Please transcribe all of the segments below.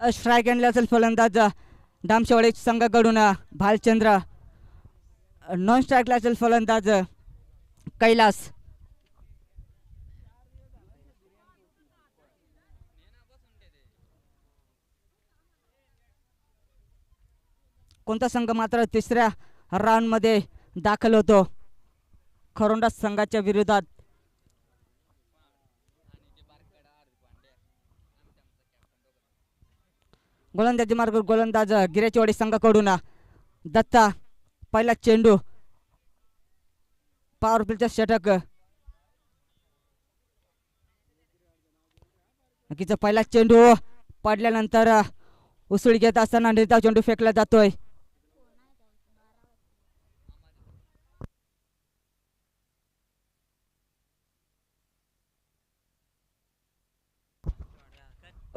Strike and असेल फलंदाज दामशेवाडी संघाकडून भालचंद्र. नॉन स्ट्राईकला असेल फलंदाज कैलास. कोणता संघ मात्र तिसऱ्या राऊंड मध्ये दाखल होतो खरोंडा संघाच्या विरोधात? गोलंदाजी मार्ग गोलंदाज गिरेचवाडी संघाकडून दत्ता. पहिला चेंडू पॉवर प्लेचा षटक. नक्कीच पहिला चेंडू पडल्यानंतर उसळी घेत असताना निर्धाव चेंडू फेकला जातोय.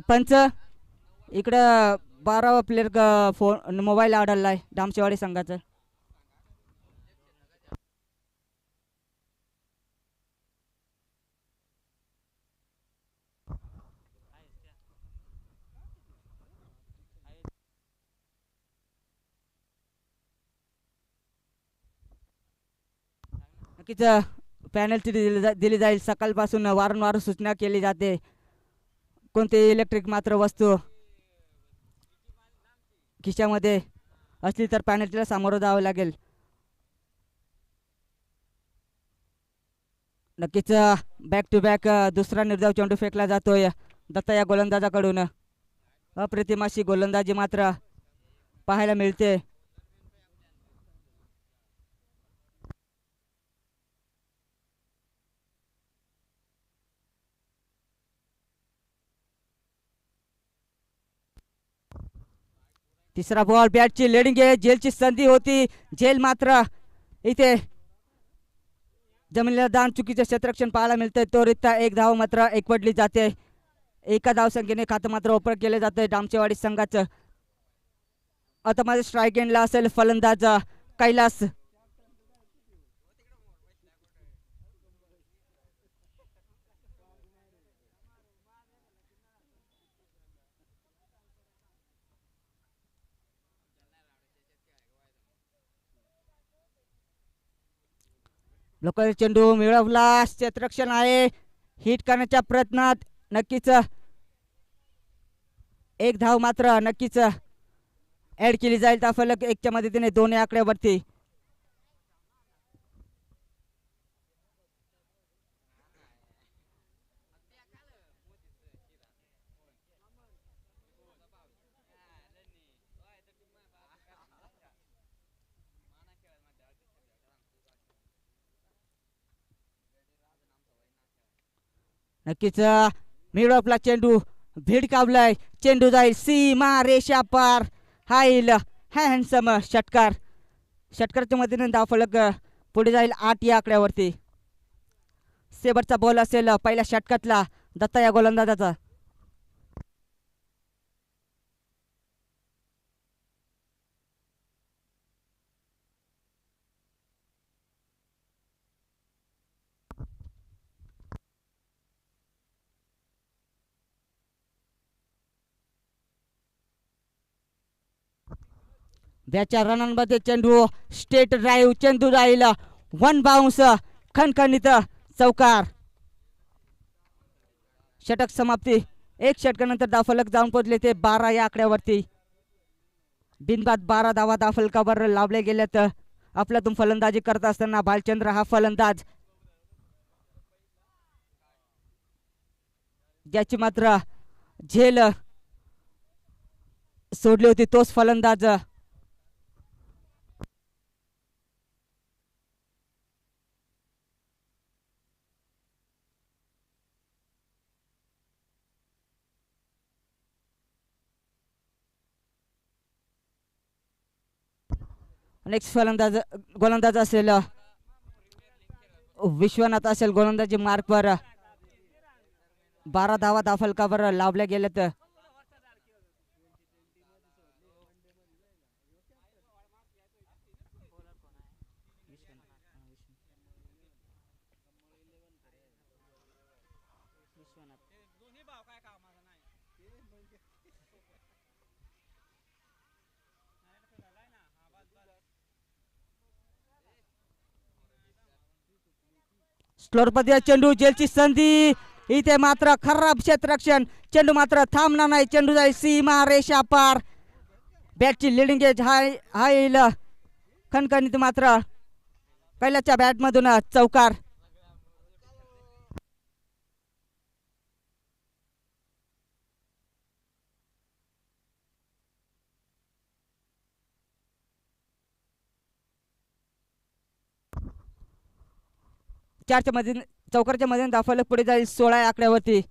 पंच इकडं 12वा प्लेअर फोन मोबाईल आढळलाय दामशेवाडी संघाचा. नक्कीच पॅनल्टी दिली जाईल. सकाळपासून वारंवार सूचना केली जाते कोणते इलेक्ट्रिक मात्र वस्तू खिशामध्ये असली तर पॅनल्टीला सामोरं जावं लागेल. नक्कीच बॅक टू बॅक दुसरा निर्धाव चेंडू फेकला जातोय दत्ता या गोलंदाजाकडून. अप्रतिम अशी गोलंदाजी मात्र पाहायला मिळते. तिसरा बॉल बॅटची लेडिंग आहे. झेलची संधी होती. झेल मात्र इथे जमिनीला दान चुकीचे क्षेत्ररक्षण पाहायला मिळते. त्वरितता एक धाव मात्र एकवटली जाते. एका धावसंख्येने खातं मात्र ओपन केले जाते दामचेवाडी संघाचं. आता माझे स्ट्राईक एंडला असेल फलंदाज कैलास. लोकल चेंडू मिळवला. क्षेत्ररक्षण आहे. हिट करण्याच्या प्रयत्नात नक्कीच एक धाव मात्र नक्कीच ऍड केली जाईल त्या फलक एकच्या मदतीने दोन्ही आकड्यावरती. नक्कीच मिळवला चेंडू. भिडकावलाय. चेंडू जाईल सीमा रेषा पार. हाईल हँडसम षटकार. षटकाराच्या मदतीने धाव फलक पुढे जाईल 8 या आकड्यावरती. शेवटचा बॉल असेल पहिल्या षटकातला दत्ता या गोलंदाजाचा. त्याच्या रनांमध्ये चेंडू स्टेट ड्राईव्ह. चेंडू जाईल वन बाउन्स खणखणीत चौकार. षटक समाप्ती. एक षटकानंतर धावफलक जाऊन पोहोचले ते 12 या आकड्यावरती. बिनबाद 12 धावा धावफलकावर लावले गेल्यात. आपल्यातून फलंदाजी करत असताना भालचंद्र हा फलंदाज ज्याची मात्र झेल सोडली होती तोच फलंदाज नेक्स्ट फलंदाज गोलंदाज असेल विश्वनाथ असेल गोलंदाजी मार्कवर. 12 धावा धावफलकावर लावल्या गेल्यात. स्लोरपती चेंडू, जेलची संधी, इथे मात्र खराब क्षेत्ररक्षण, चेंडू मात्र थांबणार नाही, चेंडू जाईल सीमा रेषा पार. बॅटची लिडिंग एज हाय खणखणीत मात्र कैलासच्या बॅटमधून चौकार. चारच्या मध्ये चौकारच्या मध्ये दाफलक पुढे जाईल 16 आकड्यावरती.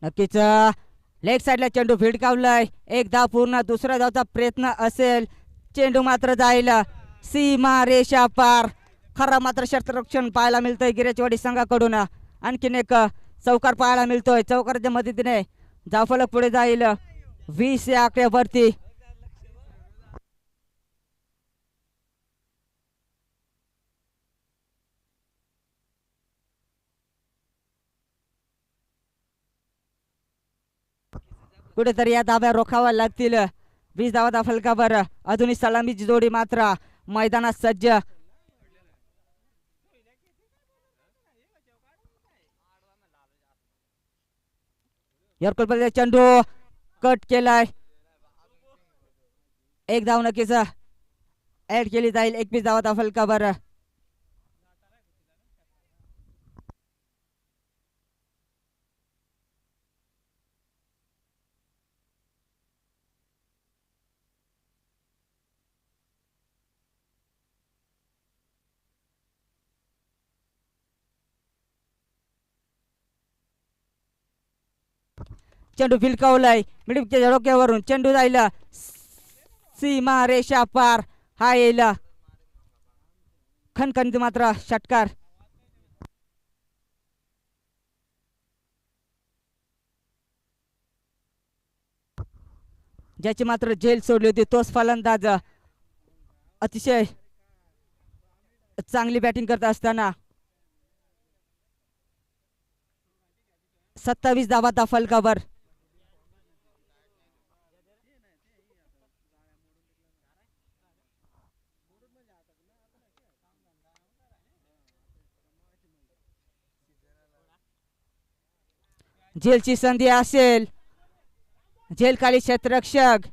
नक्कीच लेग साइडला चेंडू भिडकावलाय, एक धाव पूर्ण, दुसऱ्या धावचा प्रयत्न असेल, चेंडू मात्र जाईल सीमा रेषा पार. खरा मात्र क्षेत्ररक्षण पाहायला मिळतंय गिरेचवाडी संघाकडून. आणखीन एक चौकार पाहायला मिळतोय, चौकाराच्या मदतीने धावफलक पुढे जाईल 20 या आकड्यावरती. कुठेतरी या धाब्या रोखाव्या लागतील. 20 धावा फलकावर अजूनही सलामीची जोडी मात्र मैदानात सज्ज. चेंडू कट केलाय, एक धाव नक्कीच ऍड केली जाईल 21 धावा फलकावर. चेंडू भिलकावलाय, मिडविकेटच्या डोक्यावरून चेंडू जाईल सीमा रेषा पार. हा येईल खणखणीत मात्र षटकार. ज्याची मात्र झेल सोडली होती तोच फलंदाज अतिशय चांगली बॅटिंग करत असताना 27 धावा फलकावर. झेलची संधी असेल, झेल खाली क्षेत्ररक्षक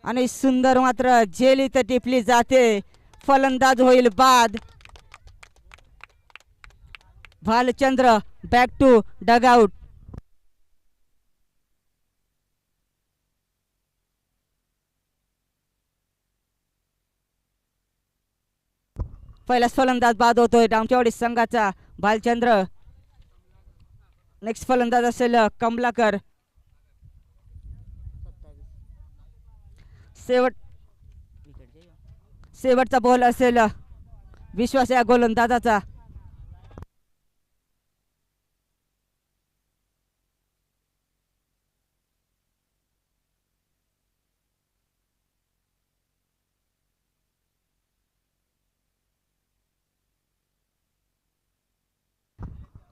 आणि सुंदर मात्र झेल इथं टिपली जाते, फलंदाज होईल बाद. Bhalchandra back to dugout. पहिलाच फलंदाज बाद होतोय डामचेवाडी संघाचा भालचंद्र. नेक्स्ट फलंदाज असेल कमलाकर. शेवटचा बॉल असेल विश्वास या गोलंदाजाचा.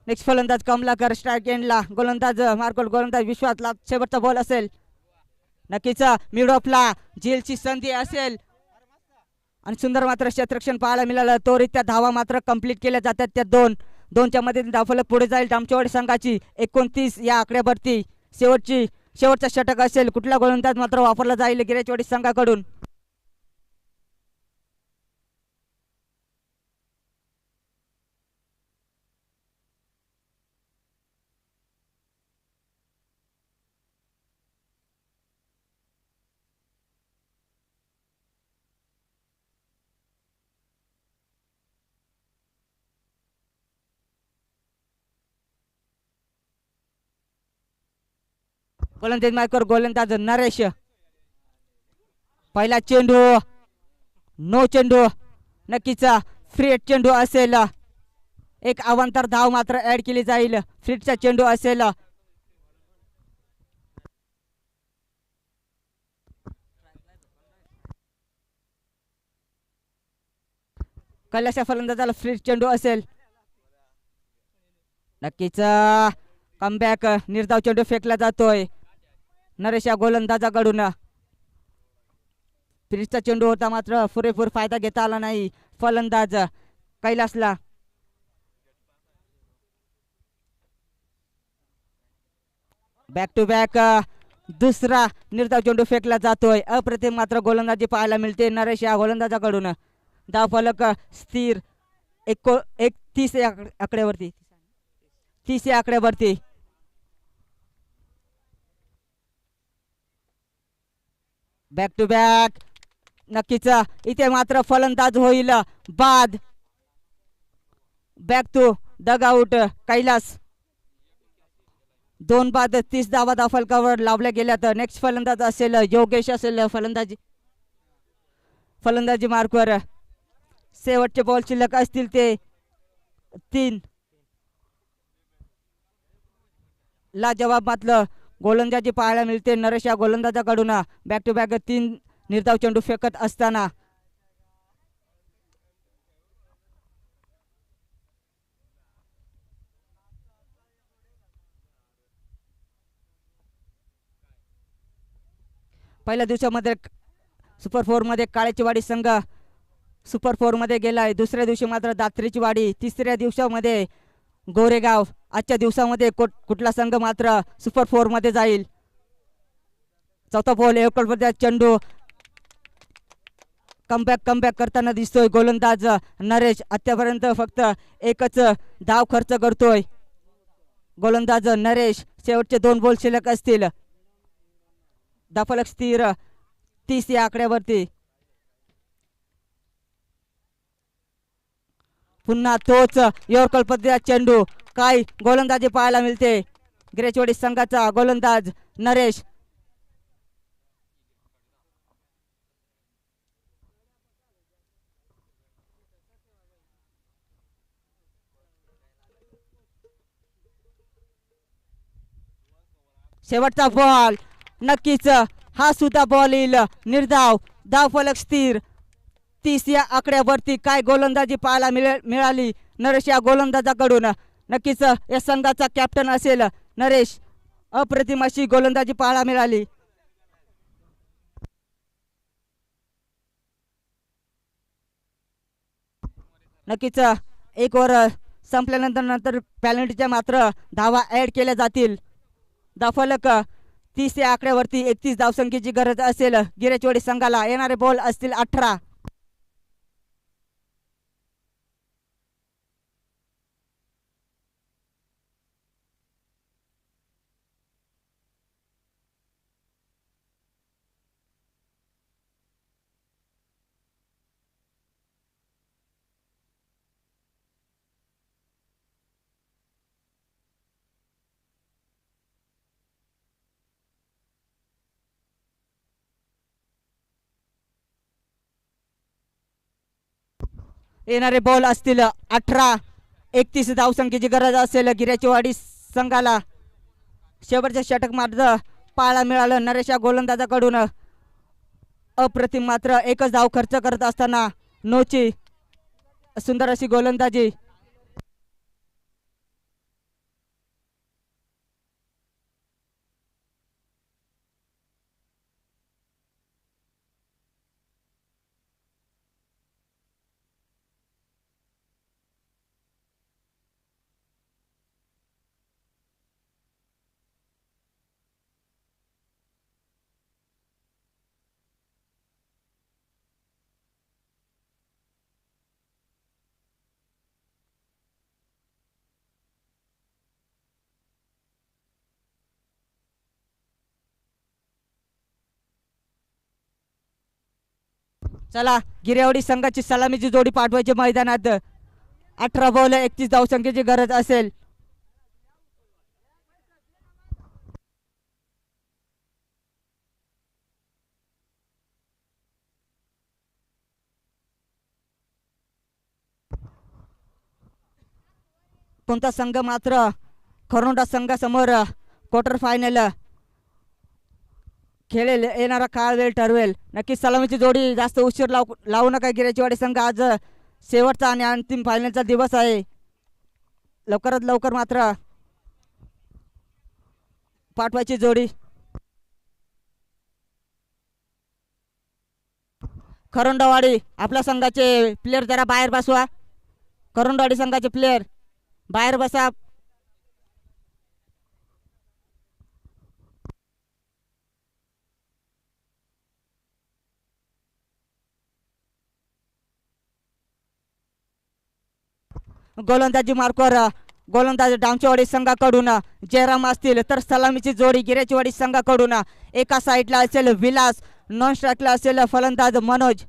नेक्स्ट फलंदाज कमलाकर, स्ट्राइक एंडला गोलंदाज मार्कोल, गोलंदाज विश्वासला शेवटचा बॉल असेल. नक्कीच मिड ऑफला झेलची संधी असेल आणि सुंदर मात्र क्षेत्ररक्षण पाहायला मिळालं. त्वरित धावा मात्र कंप्लीट केल्या जातात, त्या दोनच्या मध्ये धावफलक पुढे जाईल डामचेवाडी संघाची 29 या आकड्यावरती. शेवटचा षटक असेल, कुठला गोलंदाज मात्र वापरला जाईल गिरेचवाडी संघाकडून. गोलंदाज मार्कर, गोलंदाज नरेश. पहिला चेंडू नो चेंडू, नक्कीच फ्री चेंडू असेल, एक अवांतर धाव मात्र ऍड केली जाईल. फ्रीटचा चेंडू असेल, कैलास फलंदाजाला फ्री चेंडू असेल. नक्कीच कमबॅक निर्धाव चेंडू फेकला जातोय नरेश या गोलंदाजाकडून. फ्रीजचा चेंडू होता मात्र पुरेपूर फायदा घेता आला नाही फलंदाज कैलासला. बॅक टू बॅक दुसरा निर्धाव चेंडू फेकला जातोय. अप्रतिम मात्र गोलंदाजी पाहायला मिळते नरेश या गोलंदाजाकडून. धावफलक स्थिर 31 या आकड्यावरती 30 या आकड्यावरती. बॅक टू बॅक नक्कीच इथे मात्र फलंदाज होईल बाद. Back to dugout Kailas. 2 बाद 30 धावा धावफलकावर लावल्या गेल्या. तर नेक्स्ट फलंदाज असेल योगेश असेल फलंदाजी मार्कवर. शेवटचे बॉल शिल्लक असतील ते 3. लाजवाब मात्र गोलंदाजी पाहायला मिळते नरेश या गोलंदाजाकडून. बॅक टू बॅक 3 निर्धाव चेंडू फेकत असताना. पहिल्या दिवसामध्ये सुपर 4 मध्ये काळ्याची वाडी संघ सुपर 4 मध्ये गेलाय. दुसऱ्या दिवशी मात्र दात्रीची वाडी. तिसऱ्या दिवसामध्ये गोरेगाव. आजच्या दिवसामध्ये कुठला संघ मात्र सुपर 4 मध्ये जाईल. चौथा बॉल चेंडू कमबॅक करताना दिसतोय गोलंदाज नरेश. आतापर्यंत फक्त एकच धाव खर्च करतोय गोलंदाज नरेश. शेवटचे 2 बॉल शिल्लक असतील. धावफलक स्थिर 30 या आकड्यावरती. पुन्हा तोच यॉर्कर पद्धतीचा चेंडू. काय गोलंदाजी पाहायला मिळते गिरेचवाडी संघाचा गोलंदाज नरेश. शेवटचा बॉल नक्कीच हा सुद्धा बॉल येईल निर्धाव. धावफलक स्थिर 30 या आकड्यावरती. काय गोलंदाजी पाहायला मिळाली नरेश या गोलंदाजाकडून. नक्कीच या संघाचा कॅप्टन असेल नरेश. अप्रतिम अशी गोलंदाजी पाहायला मिळाली. नक्कीच एक ओव्हर संपल्यानंतर पॅनल्टीच्या मात्र धावा ऍड केल्या जातील. धावफलक 30 या आकड्यावरती 31 धावसंख्येची गरज असेल गिरेचवाडी संघाला. येणारे बॉल असतील 18. येणारे बॉल असतील 18. 31 धावसंख्येची गरज असेल गिरेचवाडी संघाला. शेवटचे षटक मात्र पाहायला मिळालं नरेश या गोलंदाजाकडून. अप्रतिम मात्र एकच धाव खर्च करत असताना नोची सुंदर अशी गोलंदाजी. चला गिरेवाडी संघाची सलामीची जोडी पाठवायची मैदानात. 18 बॉल 31 धावसंख्येची गरज असेल. कोणता संघ मात्र खरोंडा संघासमोर क्वार्टर फायनल खेळेल येणारा काळ वेळ ठरवेल. नक्की सलामीची जोडी जास्त उशीर लावू नका गिरेचवाडी संघ. आज शेवटचा आणि अंतिम फायनलचा दिवस आहे. लवकरात लवकर मात्र पाठवायची जोडी. खरोंडवाडी आपल्या संघाचे प्लेयर जरा बाहेर बसवा. खरोंडवाडी संघाचे प्लेयर बाहेर बसा. गोलंदाजी मार्कवर गोलंदाज डामचेवाडी संघाकडून जयराम असतील तर सलामीची जोडी गिरेचवाडी संघाकडून एका साईडला असेल विलास, नॉन स्ट्राईकला असेल फलंदाज मनोज.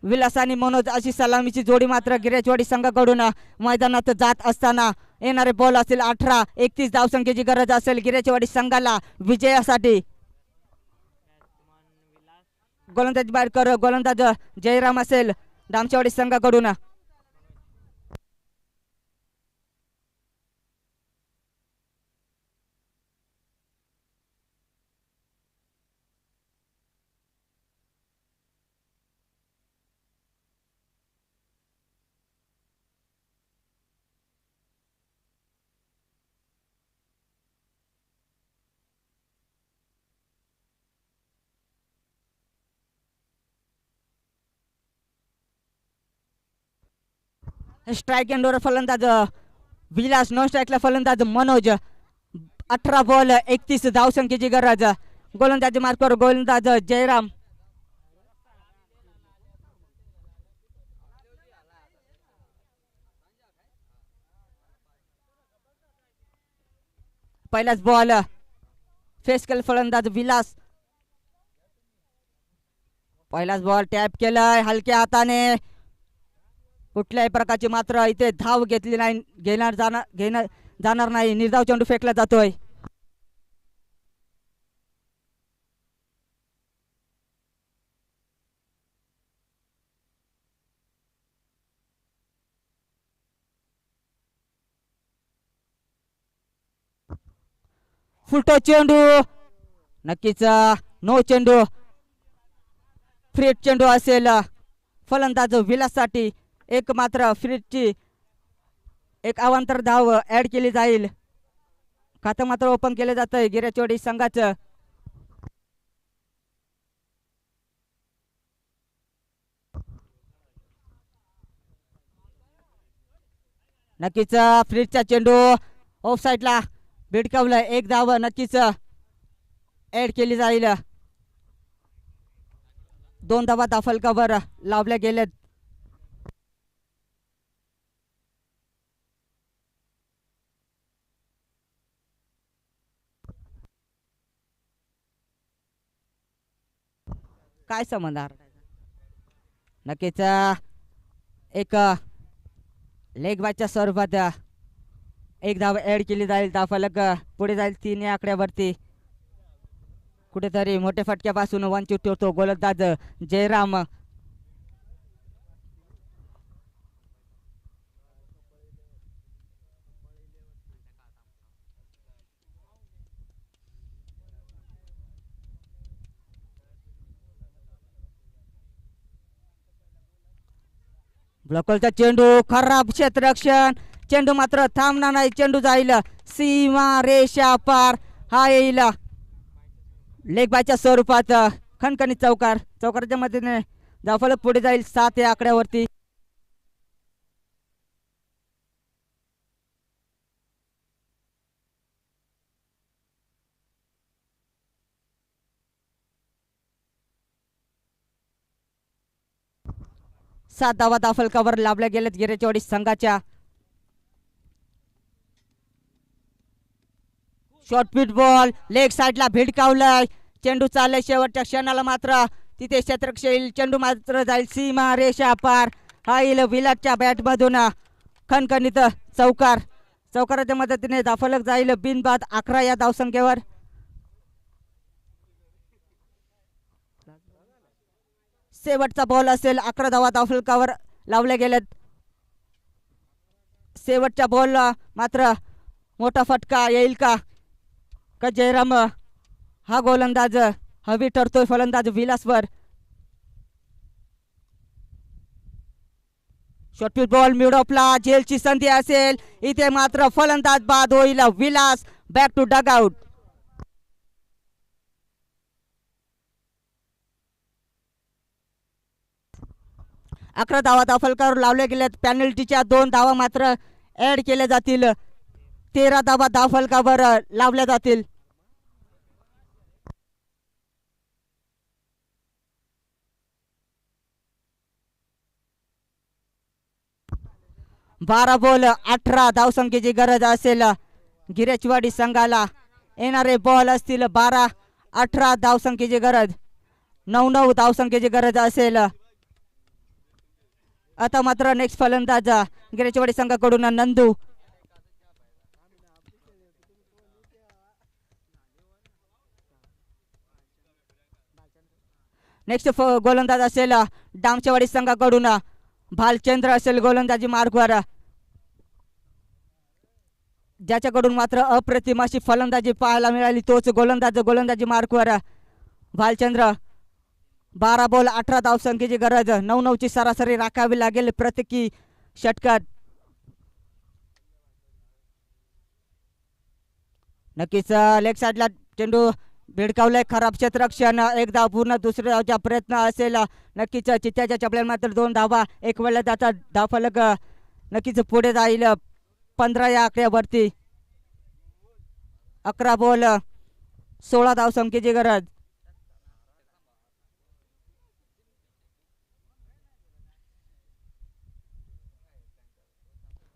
विलास आणि मनोज अशी सलामीची जोडी मात्र गिरेचवाडी संघाकडून मैदानात जात असताना येणारे बॉल असेल 18-31 धावसंख्येची गरज असेल गिरेचवाडी संघाला विजयासाठी. गोलंदाज बाहेर कर गोलंदाज जयराम असेल डामचेवाडी संघाकडून. स्ट्राईक एंडवर फलंदाज विलास, नॉन स्ट्राईकला फलंदाज मनोज. 18 बॉल 31 धावसंख्येची गरज. गोलंदाजी मार्कवर गोलंदाज जयराम. पहिलाच बॉल फेस केलं फलंदाज विलास. पहिलाच बॉल टॅप केलाय हलक्या हाताने. कुठल्याही प्रकारची मात्र इथे धाव घेतली नाही, जाणार नाही. निर्धाव चेंडू फेकला जातोय. फुलटो चेंडू नक्कीच नो चेंडू. फ्री चेंडू असेल फलंदाज विलाससाठी. एक मात्र फ्रीजची एक अवांतर धाव ऍड केली जाईल. खातं मात्र ओपन केलं जात आहे गिरेचवाडी संघाचं. नक्कीच फ्रीजचा चेंडू ऑफ साईडला भिडकावला. एक धाव नक्कीच ऍड केली जाईल. 2 धावा दाफलकावर लावल्या गेल्यात. काय संबंध नक्कीच एक लेग बॅचच्या स्वरूपात एक धाव ऍड केली जाईल. धावफलक पुढे जाईल 3 या आकड्यावरती. कुठेतरी मोठ्या फटक्यापासून वंचित ठेवतो गोलंदाज जयराम. ब्लॉकरचा चेंडू खराब क्षेत्ररक्षण. चेंडू मात्र थांबणार नाही. चेंडू जाईल सीमा रेषा पार. हा येईल लेग बायच्या स्वरूपात खणखणीत चौकार. चौकाराच्या मदतीने धावफलक पुढे जाईल 7 या आकड्यावरती. सात धावा धावफलकावर लाभल्या गेल्यात गिरेचवाडी संघाच्या. शॉर्ट पिट बॉल लेग साइडला भिडकावलाय. चेंडू चाललाय शेवटच्या क्षणाला मात्र तिथे क्षेत्ररक्षण. चेंडू मात्र जाईल सीमा रेषा पार. हा येईल विलासच्या बॅट मधून खणखणीत चौकार. चौकाराच्या मदतीने धावफलक जाईल बिनबाद 11 या धावसंख्येवर. शेवटचा बॉल असेल. 11 धावा धावफलकावर लावल्या गेल्यात. शेवटच्या बॉल मात्र मोठा फटका येईल का? जयराम हा गोलंदाज हवी ठरतोय फलंदाज विलासवर. शॉर्टपिच बॉल मिड ऑफला झेलची संधी असेल. इथे मात्र फलंदाज बाद होईल. Vilas back to dugout. अकरा धावा धावफलकावर लावल्या गेल्यात. पॅनल्टीच्या 2 धावा मात्र ऍड केल्या जातील. 13 धावा धावफलकावर लावल्या जातील. 12 बॉल 18 धावसंख्येची गरज असेल गिरेचवाडी संघाला. येणारे बॉल असतील 12-18 धावसंख्येची गरज. 9-9 धावसंख्येची गरज असेल. आता मात्र नेक्स्ट फलंदाज गिरेचवाडी संघाकडून नंदू. नेक्स्ट गोलंदाज असेल डामचेवाडी संघाकडून भालचंद्र असेल गोलंदाजी मार्गवर. ज्याच्याकडून मात्र अप्रतिम अशी फलंदाजी पाहायला मिळाली तोच गोलंदाजी मार्गवर भालचंद्र. 12 बॉल 18 धावसंख्येची गरज. 9-9 ची सरासरी राखावी लागेल प्रत्येकी षटकार. नक्कीच लेग साइडला चेंडू भिडकावलाय. खराब क्षेत्ररक्षण. एक धाव पूर्ण. दुसऱ्या धावचा प्रयत्न असेल. नक्कीच चित्त्याच्या चपल्यात मात्र 2 धावा एक वेळेला जातात. धावफलक नक्कीच पुढे जाईल 15 या आकड्यावरती. 11 बॉल 16 धावसंख्येची गरज.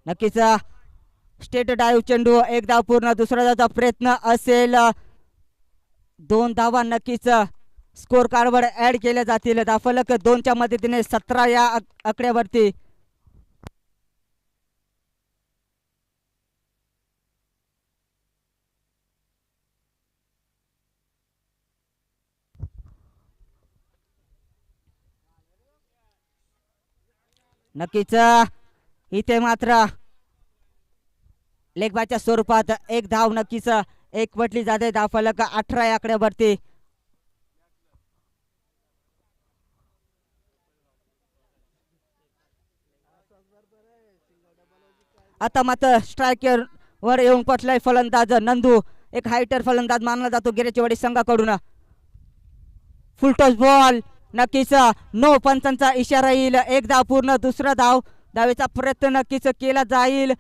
नक्कीच स्टेट डाईव्ह चेंडू. एक धाव पूर्ण. दुसऱ्या धावचा प्रयत्न असेल. 2 धावा नक्कीच स्कोर कार्डवर ऍड केल्या जातील. धावफलक 2च्या मदतीने 17 या आकड्यावरती. नक्कीच इथे मात्र लेगबाच्या स्वरूपात एक धाव नक्कीच एक वटली जाते. धावफलक 18 या आकड्यावरती. आता मात्र स्ट्रायकर वर येऊन पटलाय फलंदाज नंदू. एक हायटर फलंदाज मानला जातो गिरेचवाडी संघाकडून. Full toss ball. नक्कीच नो पंचांचा इशारा येईल. एक धाव पूर्ण. दुसरा धावेचा प्रयत्न नक्कीच केला जाईल.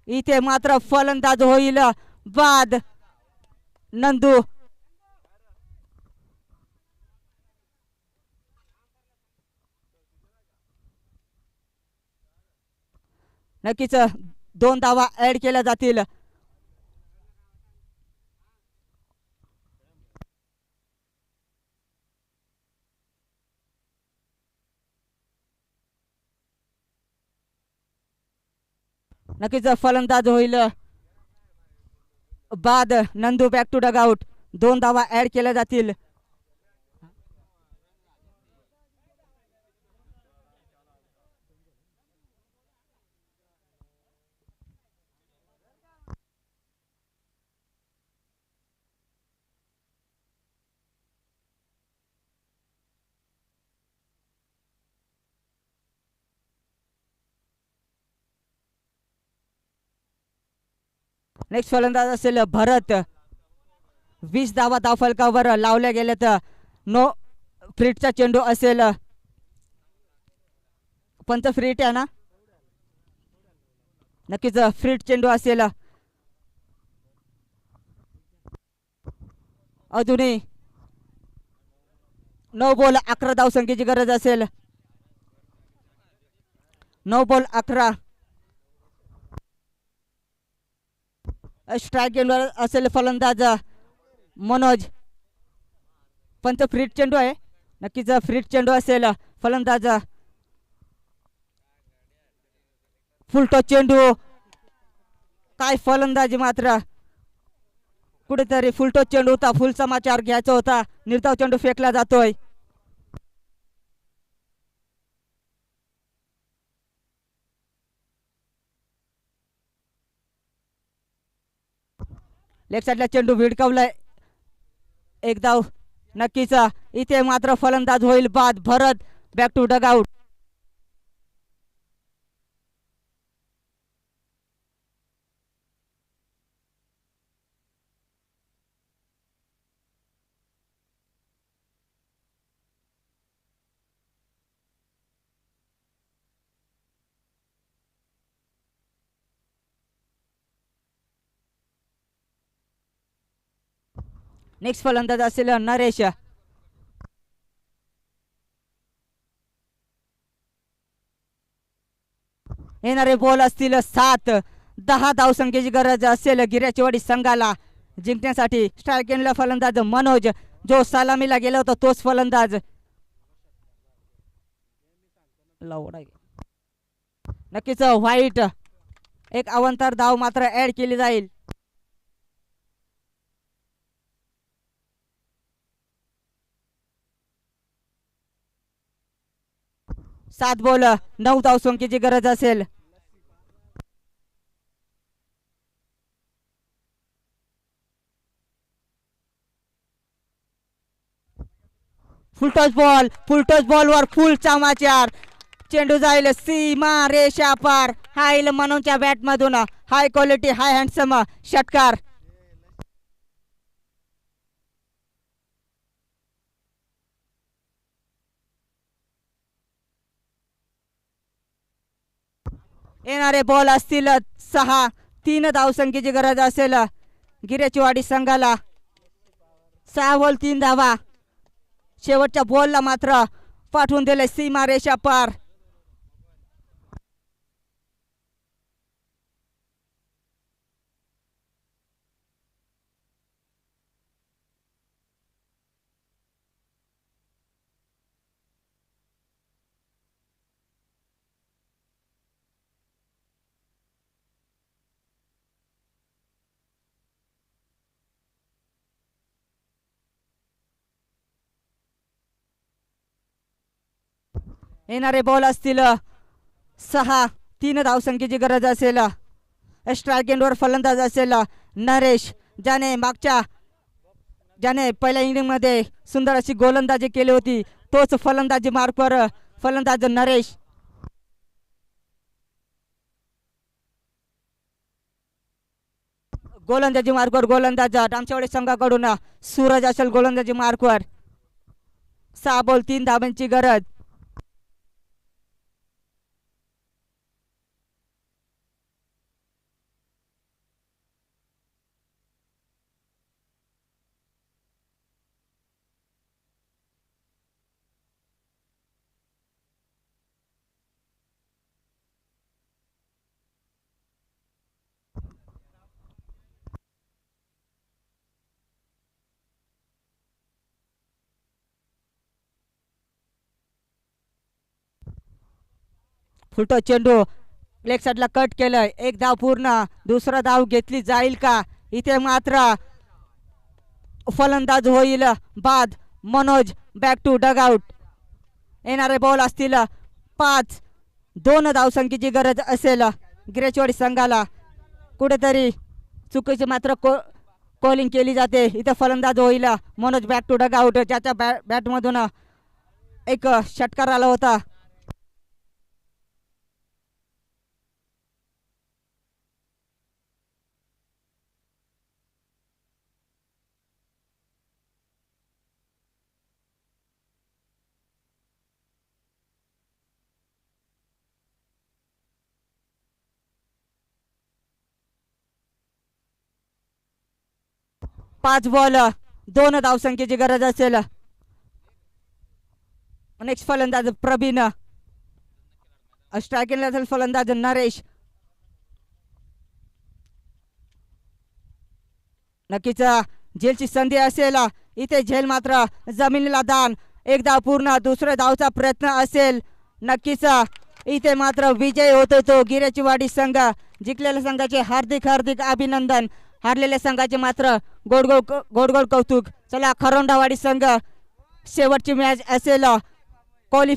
इथे मात्र फलंदाज होईल बाद. नंदू नक्कीच 2 धावा ऍड केल्या जातील. नक्कीच फलंदाज होईल बाद. Nandu back to dugout. 2 धावा ऍड केल्या जातील. नेक्स्ट फलंदाज असेल भरत. 20 धावा धावफलकावर लावल्या गेल्यात. नो फ्रीटचा चेंडू असेल. पंच फ्रीट आहे ना. नक्कीच फ्रीट चेंडू असेल. अजूनही 9 बॉल 11 धावसंख्येची गरज असेल. 9 बॉल 11. स्ट्राईक गेंडवर असेल फलंदाज मनोज. पंच फ्रीट चेंडू आहे. नक्कीच फ्रीट चेंडू असेल. फलंदाज फुलटॉस चेंडू. काय फलंदाजी मात्र. कुठेतरी फुलटॉस चेंडू होता. फुल समाचार घ्यायचा होता. निर्धाव चेंडू फेकला जातोय. लेग साइडला चेंडू भिडकावलाय. एक धाव नक्कीच इथे मात्र फलंदाज होईल बाद. भरत बॅक टू डगआउट. नेक्स्ट फलंदाज असेल नरेश. येणारे बॉल असतील 7. 10 धावसंख्येची गरज असेल गिर्याचीवाडी संघाला जिंकण्यासाठी. स्ट्राईक एंडला फलंदाज मनोज. जो सलामीला गेला होता तोच फलंदाज. नक्कीच व्हाईट. एक अवंतर धाव मात्र ऍड केली जाईल. 7 बॉल 9 धावसंख्येची गरज असेल. फुलटॉस बॉलवर फुल चामाचार. चेंडू जाईल सीमा रेषा पार. हाईल मनोजच्या बॅट मधून. हाय क्वालिटी हाय हँडसम षटकार. येणारे बॉल असतील 6. 3 धावसंख्येची गरज असेल गिर्याचीवाडी संघाला. 6 बॉल 3 धावा. शेवटच्या बॉलला मात्र पाठवून दिले सीमा रेषा पार. येणारे बॉल असतील 6. 3 धावसंख्येची गरज असेल. स्ट्राईक एंडवर फलंदाज असेल नरेश. ज्याने पहिल्या इनिंग मध्ये सुंदर अशी गोलंदाजी केली होती तोच फलंदाजी मार्कवर फलंदाज नरेश. गोलंदाजी मार्कवर गोलंदाज रामचेवाडी संघाकडून सूरज असेल गोलंदाजी मार्कवर. 6 बॉल 3 धावांची गरज. फुलटॉस चेंडू लेग साइडला कट केलंय. 1 धाव पूर्ण. दुसरा धाव घेतली जाईल का. इथे मात्र फलंदाज होईल बाद. Manoj back to dugout. येणारे बॉल असतील 5. 2 धावसंख्येची गरज असेल गिर्याचीवाडी संघाला. कुठेतरी चुकीची मात्र कॉलिंग केली जाते. इथे फलंदाज होईल मनोज बॅक टू डगआउट. ज्याच्या बॅटमधून एक षटकार आला होता. पाच बॉल 2 धावसंख्येची गरज असेल. नेक्स्ट फलंदाज प्रवीण. स्ट्रायकिंगला असेल फलंदाज नरेश. नक्कीच झेलची संधी असेल. इथे झेल मात्र जमिनीला दान. 1 धाव पूर्ण. दुसऱ्या धावचा प्रयत्न असेल. नक्कीच इथे मात्र विजय होतो तो गिर्याचीवाडी संघ. जिंकलेल्या संघाचे हार्दिक हार्दिक अभिनंदन. हारलेल्या संघाचे मात्र गोड कौतुक. चला खरोंडावाडी संघ शेवटची मॅच असेल क्वालिफाय